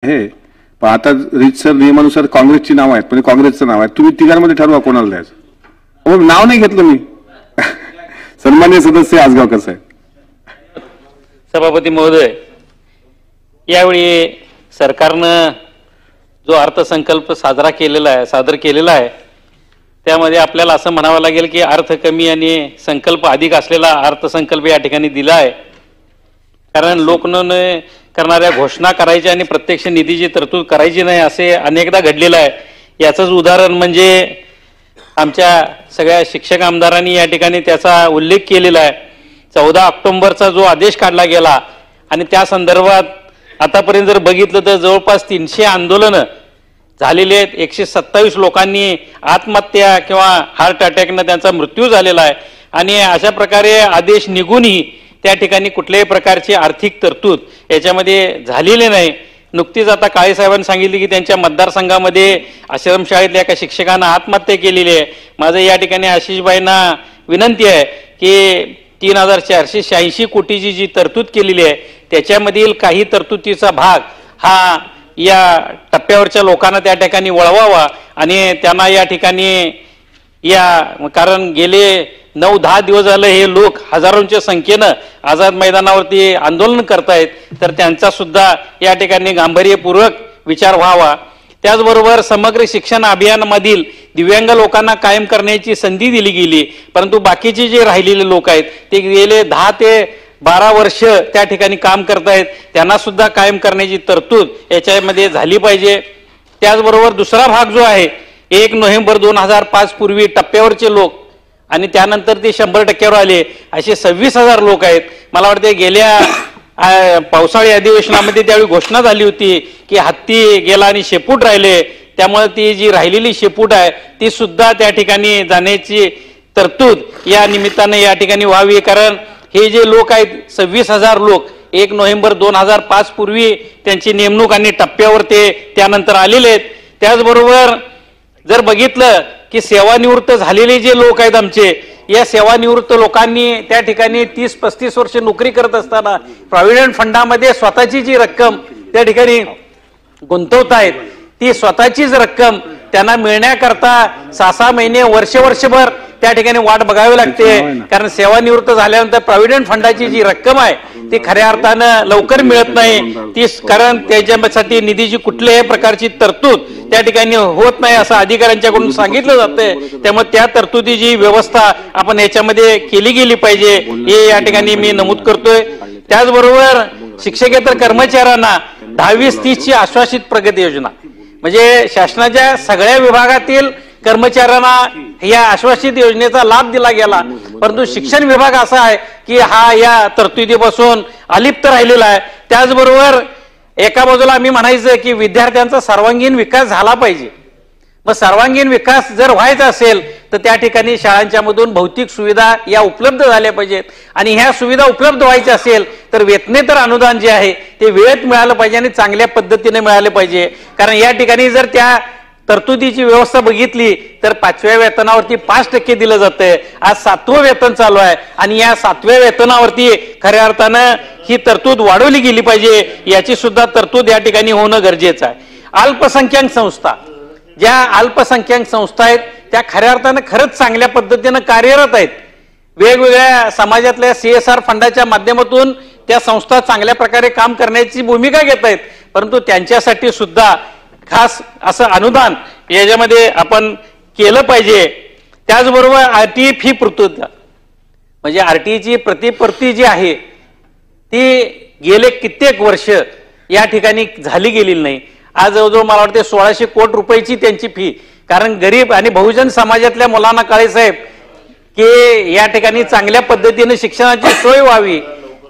आहे, पण आता रीतसर नियमानुसार काँग्रेसची नाव आहेत, म्हणजे काँग्रेसचं नाव आहे. तुम्ही तिघांमध्ये ठरवा कोणाला द्यायचं. हो, नाव नाही घेतलं मी. सन्मान्य सदस्य आजगावकर साहेब. सभापती महोदय, यावेळी सरकारनं जो अर्थसंकल्प सादर केलेला आहे त्यामध्ये आपल्याला असं म्हणावं लागेल की अर्थ कमी आणि संकल्प अधिक असलेला अर्थसंकल्प या ठिकाणी दिला आहे. कारण लोकने करणाऱ्या घोषणा करायच्या आणि प्रत्यक्ष निधीची तरतूद करायची नाही असे अनेकदा घडलेलं आहे. याचंच उदाहरण म्हणजे आमच्या सगळ्या शिक्षक आमदारांनी या ठिकाणी त्याचा उल्लेख केलेला आहे. 14 ऑक्टोबरचा जो आदेश काढला गेला आणि त्या संदर्भात आतापर्यंत जर बघितलं तर जवळपास 300 आंदोलनं झालेली आहेत. 127 लोकांनी आत्महत्या किंवा हार्ट अटॅकनं त्यांचा मृत्यू झालेला आहे. आणि अशा प्रकारे आदेश निघूनही त्या ठिकाणी कुठल्याही प्रकारची आर्थिक तरतूद याच्यामध्ये झालेली नाही. नुकतीच आता काळे साहेबांनी सांगितले की त्यांच्या मतदारसंघामध्ये आश्रमशाळेतल्या एका शिक्षकानं आत्महत्या केलेली आहे. माझं या ठिकाणी आशिषबाईंना विनंती आहे की 3486 कोटीची जी तरतूद केलेली आहे त्याच्यामधील काही तरतुदीचा भाग हा या टप्प्यावरच्या लोकांना त्या ठिकाणी वळवावा आणि त्यांना या ठिकाणी कारण गेले 9-10 दिवस झाले हे लोक हजारोंच्या संख्येनं आझाद मैदानावरती आंदोलन करतायत, तर त्यांचा सुद्धा या ठिकाणी गांभीर्यपूर्वक विचार व्हावा. त्याचबरोबर समग्र शिक्षण अभियानामधील दिव्यांग लोकांना कायम करण्याची संधी दिली गेली, परंतु बाकीचे जे राहिलेले लोक आहेत ते गेले 10 ते 12 वर्ष त्या ठिकाणी काम करतायत, त्यांना सुद्धा कायम करण्याची तरतूद याच्यामध्ये झाली पाहिजे. त्याचबरोबर दुसरा भाग जो आहे 1 नोव्हेंबर 2005 पूर्वी टप्प्यावरचे लोक आणि त्यानंतर ते 100% आले असे 26,000 लोक आहेत. मला वाटते गेल्या पावसाळी अधिवेशनामध्ये त्यावेळी घोषणा झाली होती की हत्ती गेला आणि शेपूट राहिले, त्यामुळे ती जी राहिलेली शेपूट आहे ती सुद्धा त्या ठिकाणी जाण्याची तरतूद या निमित्ताने या ठिकाणी व्हावी. कारण हे जे लोक आहेत 26,000 लोक 1 नोव्हेंबर 2005 पूर्वी त्यांची नेमणूक आणि टप्प्यावर ते त्यानंतर आलेले आहेत. त्याचबरोबर जर बघितलं की सेवानिवृत्त झालेले जे लोक आहेत आमचे, या सेवानिवृत्त लोकांनी त्या ठिकाणी 30-35 वर्ष नोकरी करत असताना प्रॉव्हिडंट फंडामध्ये स्वतःची जी रक्कम त्या ठिकाणी गुंतवतायत ती स्वतःचीच रक्कम त्यांना मिळण्याकरता 6-6 महिने वर्षभर त्या ठिकाणी वाट बघावी लागते. कारण सेवानिवृत्त झाल्यानंतर प्रॉव्हिडंट फंडाची जी रक्कम आहे ती खऱ्या अर्थानं लवकर मिळत नाही. ती कारण त्याच्यासाठी निधीची कुठल्याही प्रकारची तरतूद त्या ठिकाणी होत नाही असं अधिकाऱ्यांच्याकडून सांगितलं जातंय. त्यामुळे त्या तरतुदीची व्यवस्था आपण याच्यामध्ये केली गेली पाहिजे हे या ठिकाणी मी नमूद करतोय. त्याचबरोबर शिक्षकेतर कर्मचाऱ्यांना 10-20-30ची आश्वासित प्रगती योजना म्हणजे शासनाच्या सगळ्या विभागातील कर्मचाऱ्यांना या आश्वासित योजनेचा लाभ दिला गेला, परंतु शिक्षण विभाग असा आहे की हा या तरतुदीपासून अलिप्त राहिलेला आहे. त्याचबरोबर एका बाजूला आम्ही म्हणायचं की विद्यार्थ्यांचा सर्वांगीण विकास झाला पाहिजे. मग सर्वांगीण विकास जर व्हायचा असेल तर त्या ठिकाणी शाळांच्या मधून भौतिक सुविधा या उपलब्ध झाल्या पाहिजेत आणि ह्या सुविधा उपलब्ध व्हायच्या असेल तर वेतनेतर अनुदान जे आहे ते वेळेत मिळालं पाहिजे आणि चांगल्या पद्धतीने मिळाले पाहिजे. कारण या ठिकाणी जर त्या तरतुदीची व्यवस्था बघितली तर 5व्या वेतनावरती 5% दिलं जातंय. आज 7वं वेतन चालू आहे आणि या 7व्या वेतनावरती खऱ्या अर्थानं ही तरतूद वाढवली गेली पाहिजे. याची सुद्धा तरतूद या ठिकाणी होणं गरजेचं आहे. अल्पसंख्याक संस्था, ज्या अल्पसंख्याक संस्था आहेत त्या खऱ्या अर्थानं खरंच चांगल्या पद्धतीनं कार्यरत आहेत. वेगवेगळ्या समाजातल्या CSR फंडाच्या माध्यमातून त्या संस्था चांगल्या प्रकारे काम करण्याची भूमिका घेत आहेत, परंतु त्यांच्यासाठी सुद्धा खास असं अनुदान याच्यामध्ये आपण केलं पाहिजे. त्याचबरोबर RTE फी पूर्तता म्हणजे RTEची प्रतिपूर्ती जी आहे ती गेले कित्येक वर्ष या ठिकाणी झाली गेलेली नाही. आज जवळजवळ मला वाटते 1600 कोटी रुपयाची त्यांची फी. कारण गरीब आणि बहुजन समाजातल्या मुलांना काळेसाहेब की या ठिकाणी चांगल्या पद्धतीने शिक्षणाची सोय व्हावी,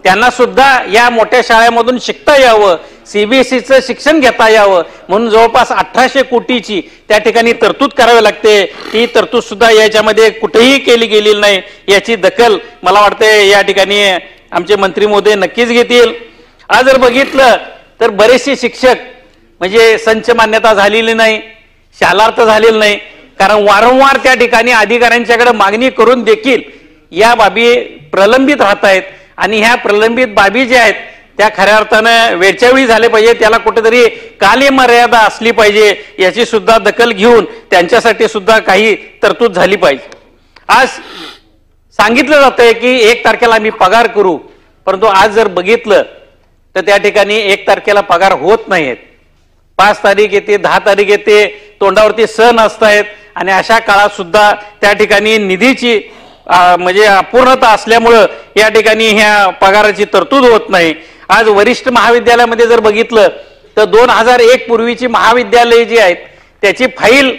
त्यांना सुद्धा या मोठ्या शाळेमधून शिकता यावं, CBSEचं शिक्षण घेता यावं म्हणून जवळपास 1800 कोटीची त्या ठिकाणी तरतूद करावी लागते. ही तरतूद सुद्धा याच्यामध्ये कुठेही केली गेलेली नाही. याची दखल मला वाटते या ठिकाणी आमचे मंत्री महोदय नक्कीच घेतील. आज जर बघितलं तर बरेचसे शिक्षक म्हणजे संच मान्यता झालेली नाही, शालार्थ झालेला नाही. कारण वारंवार त्या ठिकाणी अधिकाऱ्यांच्याकडे मागणी करून देखील या बाबी प्रलंबित राहत आहेत आणि ह्या प्रलंबित बाबी ज्या आहेत त्या खऱ्या अर्थानं वेळच्या वेळी झाले पाहिजे, त्याला कुठेतरी कालमर्यादा असली पाहिजे, याची सुद्धा दखल घेऊन त्यांच्यासाठी सुद्धा काही तरतूद झाली पाहिजे. आज सांगितलं जातंय की 1 तारखेला आम्ही पगार करू, परंतु आज जर बघितलं तर त्या ठिकाणी 1 तारखेला पगार होत नाहीत. 5 तारीख येते, 10 तारीख येते, तोंडावरती सण असतायत आणि अशा काळात सुद्धा त्या ठिकाणी निधीची म्हणजे अपूर्णता असल्यामुळं या ठिकाणी ह्या पगाराची तरतूद होत नाही. आज वरिष्ठ महाविद्यालयामध्ये जर बघितलं तर 2001 पूर्वीची महाविद्यालये जी आहेत त्याची फाईल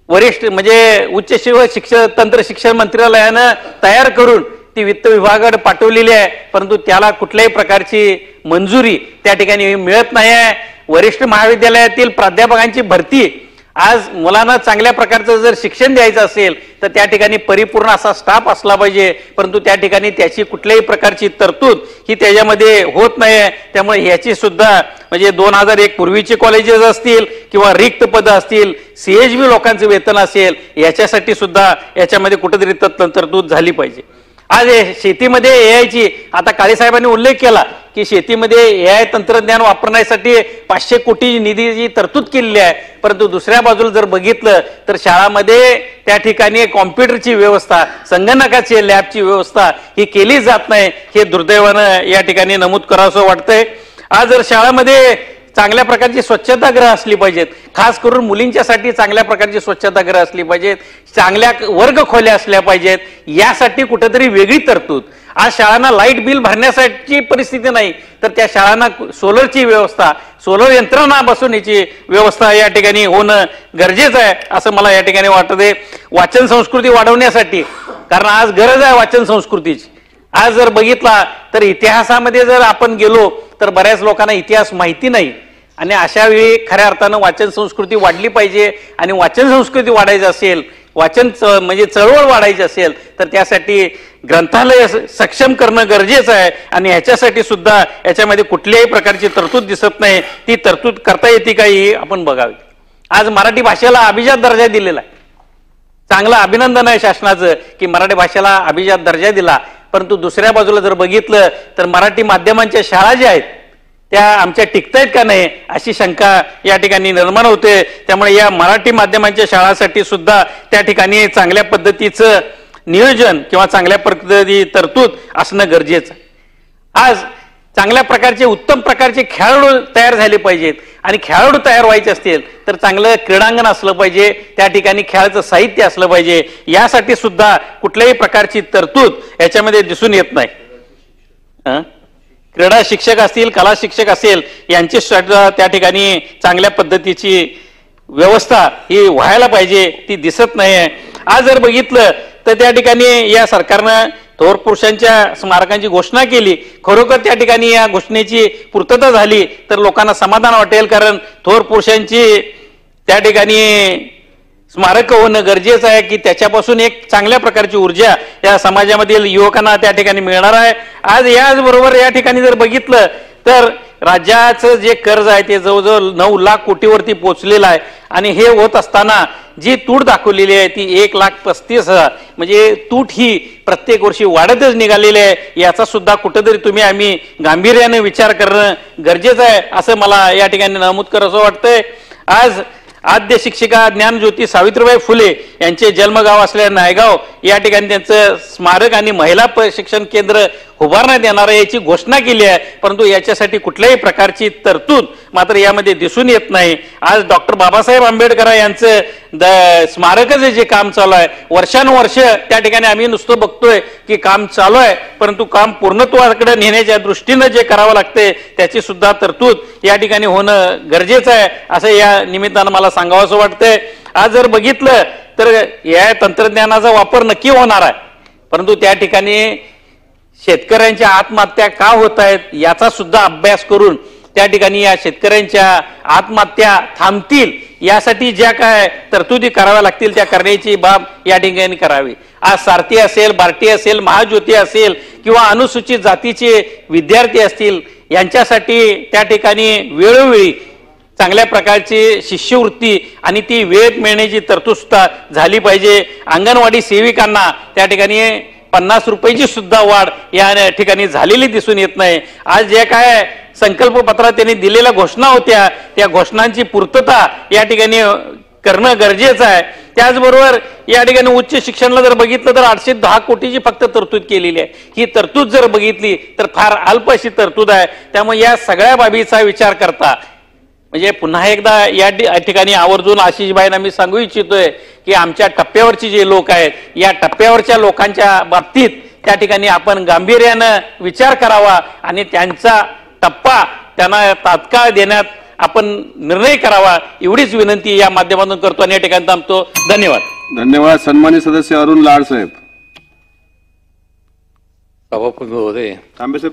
वरिष्ठ म्हणजे उच्च शिक्षण तंत्र शिक्षण मंत्रालयानं तयार करून ती वित्त विभागाकडे पाठवलेली आहे, परंतु त्याला कुठल्याही प्रकारची मंजुरी त्या ठिकाणी मिळत नाही आहे. वरिष्ठ महाविद्यालयातील प्राध्यापकांची भरती, आज मुलांना चांगल्या प्रकारचं जर शिक्षण द्यायचं असेल तर त्या ठिकाणी परिपूर्ण असा स्टाफ असला पाहिजे, परंतु त्या ठिकाणी त्याची कुठल्याही प्रकारची तरतूद ही त्याच्यामध्ये होत नाही आहे. त्यामुळे ह्याची सुद्धा म्हणजे 2001 पूर्वीचे कॉलेजेस असतील किंवा रिक्त पदं असतील, CHB लोकांचं वेतन असेल, याच्यासाठी सुद्धा याच्यामध्ये कुठेतरी तरतूद झाली पाहिजे. आज शेतीमध्ये AIची आता काळेसाहेबांनी उल्लेख केला की शेतीमध्ये AI तंत्रज्ञान वापरण्यासाठी 500 कोटी निधीची तरतूद केलेली आहे, परंतु दुसऱ्या बाजूला जर बघितलं तर शाळामध्ये त्या ठिकाणी कॉम्प्युटरची व्यवस्था, संगणकाची लॅबची व्यवस्था ही केली जात नाही. हे दुर्दैवानं या ठिकाणी नमूद करावंसं वाटतंय. आज जर शाळामध्ये चांगल्या प्रकारची स्वच्छतागृह असली पाहिजेत, खास करून मुलींच्यासाठी चांगल्या प्रकारची स्वच्छतागृह असली पाहिजेत, चांगल्या वर्ग खोल्या असल्या पाहिजेत, यासाठी कुठेतरी वेगळी तरतूद. आज शाळांना लाईट बिल भरण्यासाठी परिस्थिती नाही, तर त्या शाळांना सोलरची व्यवस्था, सोलर यंत्रणा बसवण्याची व्यवस्था या ठिकाणी होणं गरजेचं आहे असं मला या ठिकाणी वाटते. वाचन संस्कृती वाढवण्यासाठी, कारण आज गरज आहे वाचन संस्कृतीची. आज जर बघितला तर इतिहासामध्ये जर आपण गेलो तर बऱ्याच लोकांना इतिहास माहिती नाही आणि अशा वेळी खऱ्या अर्थानं वाचन संस्कृती वाढली पाहिजे. आणि वाचन संस्कृती वाढायची असेल, वाचन म्हणजे चळवळ वाढायची असेल तर त्यासाठी ग्रंथालय सक्षम करणं गरजेचं आहे आणि ह्याच्यासाठी सुद्धा याच्यामध्ये कुठल्याही प्रकारची तरतूद दिसत नाही. ती तरतूद करता येते का ही आपण बघावी. आज मराठी भाषेला अभिजात दर्जा दिलेला आहे, चांगलं अभिनंदन आहे शासनाचं की मराठी भाषेला अभिजात दर्जा दिला, परंतु दुसऱ्या बाजूला जर बघितलं तर मराठी माध्यमांच्या शाळा ज्या आहेत त्या आमच्या टिकतायत का नाही अशी शंका या ठिकाणी निर्माण होते. त्यामुळे या मराठी माध्यमांच्या शाळांसाठी सुद्धा त्या ठिकाणी चांगल्या पद्धतीचं नियोजन किंवा चांगल्या पद्धती तरतूद असणं गरजेचं आहे. आज चांगल्या प्रकारचे उत्तम प्रकारचे खेळाडू तयार झाले पाहिजेत आणि खेळाडू तयार व्हायचे असतील तर चांगलं क्रीडांगण असलं पाहिजे, त्या ठिकाणी खेळाचं साहित्य असलं पाहिजे. यासाठी सुद्धा कुठल्याही प्रकारची तरतूद याच्यामध्ये दिसून येत नाही. क्रीडा शिक्षक असतील, कला शिक्षक असेल, यांची सुद्धा त्या ठिकाणी चांगल्या पद्धतीची व्यवस्था ही व्हायला पाहिजे, ती दिसत नाही. आज जर बघितलं तर त्या ठिकाणी या सरकारनं थोर पुरुषांच्या स्मारकांची घोषणा केली. खरोखर त्या ठिकाणी या घोषणेची पूर्तता झाली तर लोकांना समाधान वाटेल, कारण थोर पुरुषांची त्या ठिकाणी स्मारक होणं गरजेचं आहे की त्याच्यापासून एक चांगल्या प्रकारची ऊर्जा या समाजामधील युवकांना त्या ठिकाणी मिळणार आहे. आज याचबरोबर या ठिकाणी जर बघितलं तर राज्याचं जे कर्ज आहे ते जवळजवळ 9 लाख कोटीवरती पोहोचलेलं आहे आणि हे होत असताना जी तूट दाखवलेली आहे ती 1,35,000, म्हणजे तूट ही प्रत्येक वर्षी वाढतच निघालेली आहे. याचा सुद्धा कुठेतरी आम्ही गांभीर्याने विचार करणं गरजेचं आहे असं मला या ठिकाणी नमूद करावंसं वाटतंय. आज आद्य शिक्षिका ज्ञानज्योती सावित्रीबाई फुले यांचे जन्मगाव असलेल्या नायगाव या ठिकाणी त्यांचं स्मारक आणि महिला प्रशिक्षण केंद्र उभारण्यात येणार आहे याची घोषणा केली आहे, परंतु याच्यासाठी कुठल्याही प्रकारची तरतूद मात्र यामध्ये दिसून येत नाही. आज डॉक्टर बाबासाहेब आंबेडकर यांचं स्मारकाचं जे काम चालू आहे, वर्षानुवर्ष त्या ठिकाणी आम्ही नुसतं बघतोय की काम चालू आहे, परंतु काम पूर्णत्वाकडे नेण्याच्या दृष्टीनं जे करावं लागते त्याची सुद्धा तरतूद या ठिकाणी होणं गरजेचं आहे असं या निमित्तानं मला सांगावंसं वाटतंय. आज जर बघितलं तर या तंत्रज्ञानाचा वापर नक्की होणार आहे, परंतु त्या ठिकाणी शेतकऱ्यांच्या आत्महत्या का होत आहेत याचा सुद्धा अभ्यास करून त्या ठिकाणी या शेतकऱ्यांच्या आत्महत्या थांबतील यासाठी ज्या काय तरतुदी कराव्या लागतील त्या करण्याची बाब या ठिकाणी करावी. आज सारथी असेल, बार्टी असेल, महाज्योती असेल किंवा अनुसूचित जातीचे विद्यार्थी असतील यांच्यासाठी त्या ठिकाणी वेळोवेळी चांगल्या प्रकारची शिष्यवृत्ती आणि ती वेळेत मिळण्याची तरतूद सुद्धा झाली पाहिजे. अंगणवाडी सेविकांना त्या ठिकाणी 50 रुपयाची सुद्धा वाढ या ठिकाणी झालेली दिसून येत नाही. आज जे काय संकल्प पत्रात त्यांनी दिलेल्या घोषणा होत्या त्या घोषणांची पूर्तता या ठिकाणी करणं गरजेचं आहे. त्याचबरोबर या ठिकाणी उच्च शिक्षणाला जर बघितलं तर 810 कोटीची फक्त तरतूद केलेली आहे. ही तरतूद जर बघितली तर फार अल्प अशी तरतूद आहे. त्यामुळे या सगळ्या बाबीचा विचार करता म्हणजे पुन्हा एकदा या ठिकाणी आवर्जून आशिषबाईंना मी सांगू इच्छितोय की आमच्या टप्प्यावरची जे लोक आहेत या टप्प्यावरच्या लोकांच्या बाबतीत त्या ठिकाणी आपण गांभीर्यानं विचार करावा आणि त्यांचा टप्पा त्यांना तात्काळ देण्यात आपण निर्णय करावा एवढीच विनंती या माध्यमातून करतो आणि या ठिकाणी थांबतो. धन्यवाद. धन्यवाद. सन्मान्य सदस्य अरुण लाड साहेब. सभापती महोदय, तांबे साहेब